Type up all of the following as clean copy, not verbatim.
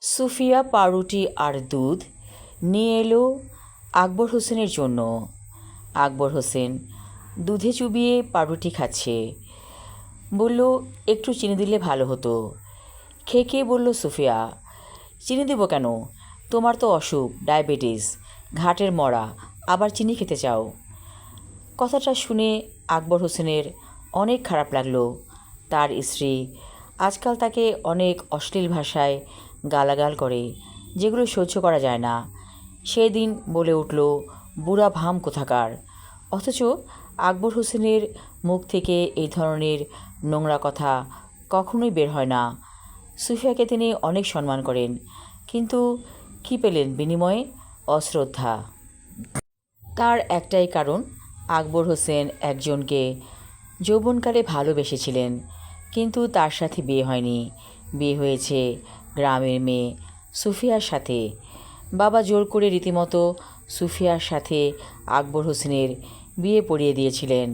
সুফিয়া পাউরুটি আর দুধ নিয়ে এলো আকবর হোসেনের জন্য। আকবর হোসেন দুধে চুবিয়ে পাউরুটি খাচ্ছে। বলল, একটু চিনি দিলে ভালো হতো। খেয়ে বলল সুফিয়া, চিনি দেবো কেন? তোমার তো অসুখ, ডায়াবেটিস, ঘাটের মরা, আবার চিনি খেতে চাও? কথাটা শুনে আকবর হোসেনের অনেক খারাপ লাগলো। তার স্ত্রী আজকাল তাকে অনেক অশ্লীল ভাষায় গালাগাল করে, যেগুলো সহ্য করা যায় না। সেই দিন বলে উঠল, বুড়া ভাম কোথাকার। অথচ আকবর হোসেনের মুখ থেকে এই ধরনের নোংরা কথা কখনোই বের হয় না। সুফিয়াকে তিনি অনেক সম্মান করেন, কিন্তু কী পেলেন বিনিময়ে? অশ্রদ্ধা। তার একটাই কারণ, আকবর হোসেন একজনকে যৌবনকালে ভালোবেসেছিলেন, কিন্তু তার সাথে বিয়ে হয়নি। বিয়ে হয়েছে গ্রামের মেয়ে সুফিয়ার সাথে। বাবা জোর করে রীতিমতো সুফিয়ার সাথে আকবর হোসেনের বিয়ে পড়িয়ে দিয়েছিলেন।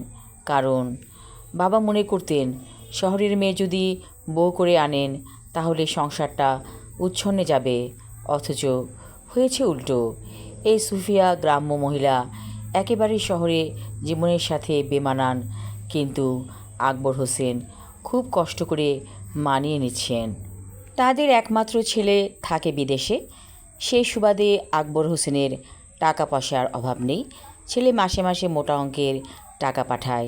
কারণ বাবা মনে করতেন, শহরের মেয়ে যদি বউ করে আনেন তাহলে সংসারটা উচ্ছন্নে যাবে। অথচ হয়েছে উল্টো। এই সুফিয়া গ্রাম্য মহিলা, একেবারেই শহরে জীবনের সাথে বেমানান, কিন্তু আকবর হোসেন খুব কষ্ট করে মানিয়ে নিচ্ছেন। তাদের একমাত্র ছেলে থাকে বিদেশে। সেই সুবাদে আকবর হোসেনের টাকা পয়সার অভাব নেই। ছেলে মাসে মাসে মোটা অঙ্কের টাকা পাঠায়।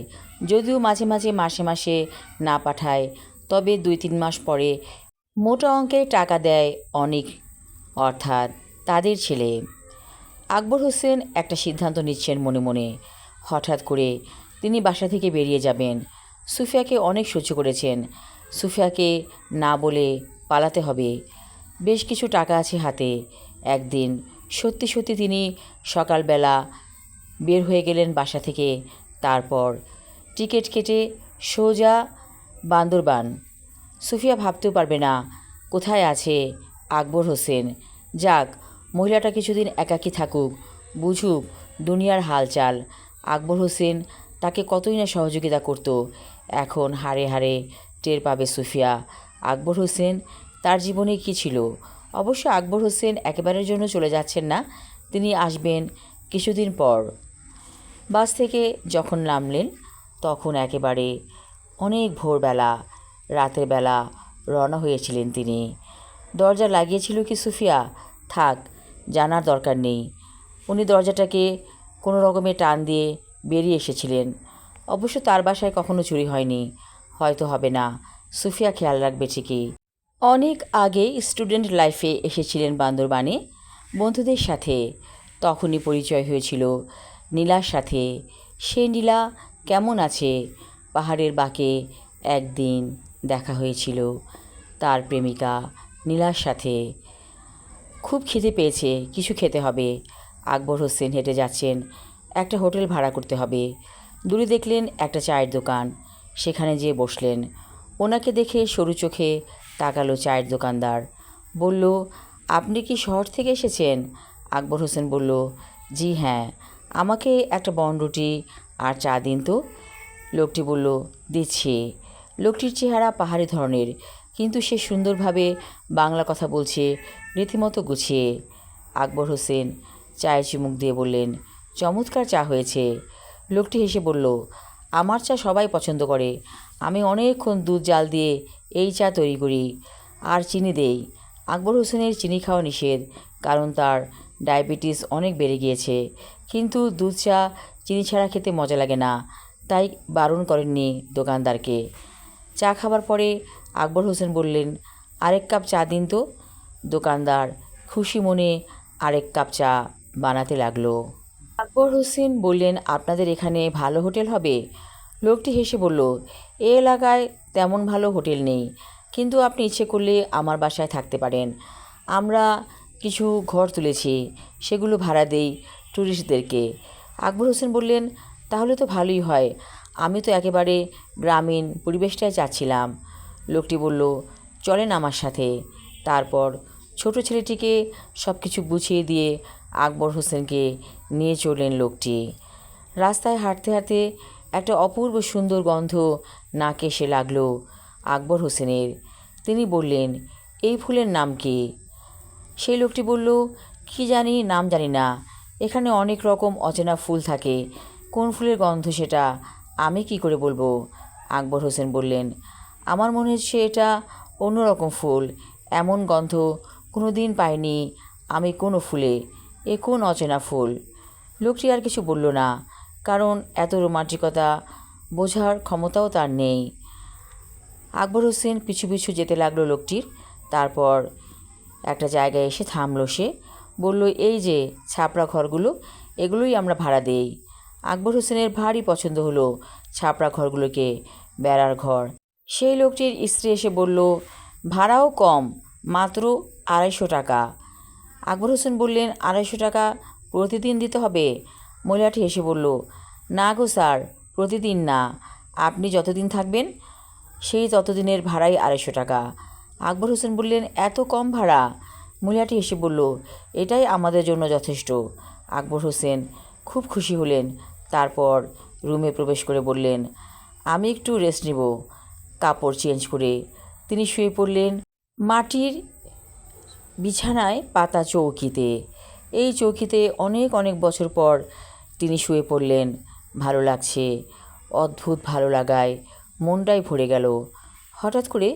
যদিও মাঝে মাঝে মাসে না পাঠায়, তবে 2-3 মাস পরে মোটা অঙ্কের টাকা দেয় অনেক, অর্থাৎ তাদের ছেলে। আকবর হোসেন একটা সিদ্ধান্ত নিচ্ছেন মনে মনে। হঠাৎ করে তিনি বাসা থেকে বেরিয়ে যাবেন। সুফিয়াকে অনেক সহ্য করেছেন। সুফিয়াকে না বলে পালাতে হবে। বেশ কিছু টাকা আছে হাতে। একদিন সত্যি তিনি সকালবেলা বের হয়ে গেলেন বাসা থেকে। তারপর টিকিট কেটে সোজা বান্দরবান। সুফিয়া ভাবতেও পারবে না কোথায় আছে আকবর হোসেন। যাক, মহিলাটা কিছুদিন একাকী থাকুক, বুঝুক দুনিয়ার হালচাল। আকবর হোসেন তাকে কতই না সহযোগিতা করত। এখন হাড়ে হাড়ে টের পাবে সুফিয়া আকবর হোসেন তার জীবনে কী ছিল। অবশ্য আকবর হোসেন একেবারের জন্য চলে যাচ্ছেন না, তিনি আসবেন কিছুদিন পর। বাস থেকে যখন নামলেন তখন একেবারে অনেক ভোরবেলা, রাতের বেলা রওনা হয়েছিলেন তিনি। দরজা লাগিয়েছিল কি সুফিয়া? থাক, জানার দরকার নেই। উনি দরজাটাকে কোনো রকমে টান দিয়ে বেরিয়ে এসেছিলেন। অবশ্য তার বাসায় কখনো চুরি হয়নি, হয়তো হবে না। সুফিয়া খেয়াল রাখবে ঠিকই। অনেক আগে স্টুডেন্ট লাইফে এসেছিলেন বান্দরবানে বন্ধুদের সাথে। তখনই পরিচয় হয়েছিল নীলার সাথে। সে নীলা কেমন আছে? পাহাড়ের বাঁকে একদিন দেখা হয়েছিল তার প্রেমিকা নীলার সাথে। খুব খিদে পেয়েছে, কিছু খেতে হবে। আকবর হোসেন হেঁটে যাচ্ছেন। একটা হোটেল ভাড়া করতে হবে। দূরে দেখলেন একটা চায়ের দোকান, সেখানে যেয়ে বসলেন। ওনাকে দেখে সরু চোখে তাকালো চায়ের দোকানদার। বলল, আপনি কি শহর থেকে এসেছেন? আকবর হোসেন বলল, জি হ্যাঁ, আমাকে একটা বনরুটি আর চা দিন তো। লোকটি বলল, দিচ্ছি। লোকটির চেহারা পাহাড়ি ধরনের, কিন্তু সে সুন্দরভাবে বাংলা কথা বলছে, রীতিমতো গুছিয়ে। আকবর হোসেন চায়ে চুমুক দিয়ে বললেন, চমৎকার চা হয়েছে। লোকটি হেসে বলল, আমার চা সবাই পছন্দ করে। আমি অনেকক্ষণ দুধ জাল দিয়ে এই চা তৈরি করি, আর চিনি দেই। আকবর হোসেনের চিনি খাওয়া নিষেধ, কারণ তার ডায়াবেটিস অনেক বেড়ে গিয়েছে। কিন্তু দুধ চা চিনি ছাড়া খেতে মজা লাগে না, তাই বারণ করেননি দোকানদারকে। চা খাবার পরে আকবর হোসেন বললেন, আরেক কাপ চা দিন তো। দোকানদার খুশি মনে আরেক কাপ চা বানাতে লাগলো। আকবর হোসেন বললেন, আপনাদের এখানে ভালো হোটেল হবে? লোকটি হেসে বলল, এ এলাকায় তেমন ভালো হোটেল নেই, কিন্তু আপনি ইচ্ছে করলে আমার বাসায় থাকতে পারেন। আমরা কিছু ঘর তুলেছি, সেগুলো ভাড়া দেই ট্যুরিস্টদেরকে। আকবর হোসেন বললেন, তাহলে তো ভালোই হয়। আমি তো একেবারে গ্রামীণ পরিবেশটাই চাচ্ছিলাম। লোকটি বলল, চলেন আমার সাথে। তারপর ছোট ছেলেটিকে সব কিছু বুঝিয়ে দিয়ে আকবর হোসেনকে নিয়ে চললেন লোকটি। রাস্তায় হাঁটতে হাঁটতে একটা অপূর্ব সুন্দর গন্ধ নাকে এসে লাগলো আকবর হোসেনের। তিনি বললেন, এই ফুলের নাম কি? সেই লোকটি বলল, কি জানি, নাম জানি না, এখানে অনেক রকম অচেনা ফুল থাকে, কোন ফুলের গন্ধ সেটা আমি কি করে বলবো। আকবর হোসেন বললেন, আমার মনে হচ্ছে এটা অন্যরকম ফুল, এমন গন্ধ কোনো দিন পাইনি আমি কোনো ফুলে, এ কোন অচেনা ফুল। লোকটি আর কিছু বলল না, কারণ এত রোমান্টিকতা বোঝার ক্ষমতাও তার নেই। আকবর হোসেন পিছু পিছু যেতে লাগলো লোকটির। তারপর একটা জায়গায় এসে থামলো সে। বলল, এই যে ছাপড়া ঘরগুলো, এগুলোই আমরা ভাড়া দেই। আকবর হোসেনের ভারী পছন্দ হলো ছাপড়া ঘরগুলোকে, বেড়ার ঘর। সেই লোকটির স্ত্রী এসে বলল, ভাড়াও কম, মাত্র 250 টাকা। আকবর হোসেন বললেন, 250 টাকা প্রতিদিন দিতে হবে? মহিলাটি হেসে বলল, না গো স্যার, প্রতিদিন না, আপনি যতদিন থাকবেন সেই ততদিনের ভাড়াই 250 টাকা। আকবর হোসেন বললেন, এত কম ভাড়া? মহিলাটি হেসে বলল, এটাই আমাদের জন্য যথেষ্ট। আকবর হোসেন খুব খুশি হলেন। তারপর রুমে প্রবেশ করে বললেন, আমি একটু রেস্ট নেব। কাপড় চেঞ্জ করে তিনি শুয়ে পড়লেন মাটির বিছানায় পাতা চৌকিতে। এই চৌকিতে অনেক অনেক বছর পর তিনি শুয়ে পড়লেন। ভালো লাগছে, অদ্ভুত ভালো লাগায় মনটাই ভরে গেল। হঠাৎ করে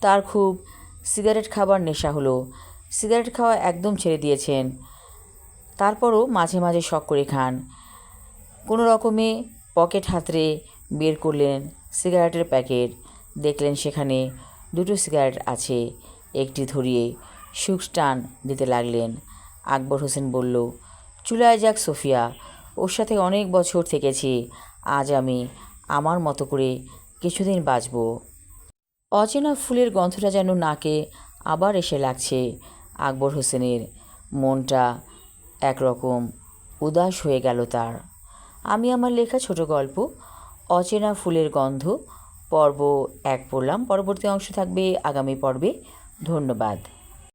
তার খুব সিগারেট খাবার নেশা হলো। সিগারেট খাওয়া একদম ছেড়ে দিয়েছেন, তারপরও মাঝে মাঝে শখ করে খান। কোনো রকমে পকেট হাতড়ে বের করলেন সিগারেটের প্যাকেট। দেখলেন সেখানে 2টো সিগারেট আছে। একটি ধরিয়ে সুখ টান দিতে লাগলেন। আকবর হোসেন বলল, চুলায় যাক সোফিয়া, ওর সাথে অনেক বছর থেকেছি, আজ আমি আমার মতো করে কিছুদিন বাঁচব। অচেনা ফুলের গন্ধটা যেন নাকে আবার এসে লাগছে। আকবর হোসেনের মনটা একরকম উদাস হয়ে গেল তার। আমি আমার লেখা ছোট গল্প অচেনা ফুলের গন্ধ পর্ব 1 পড়লাম। পরবর্তী অংশ থাকবে আগামী পর্বে। ধন্যবাদ।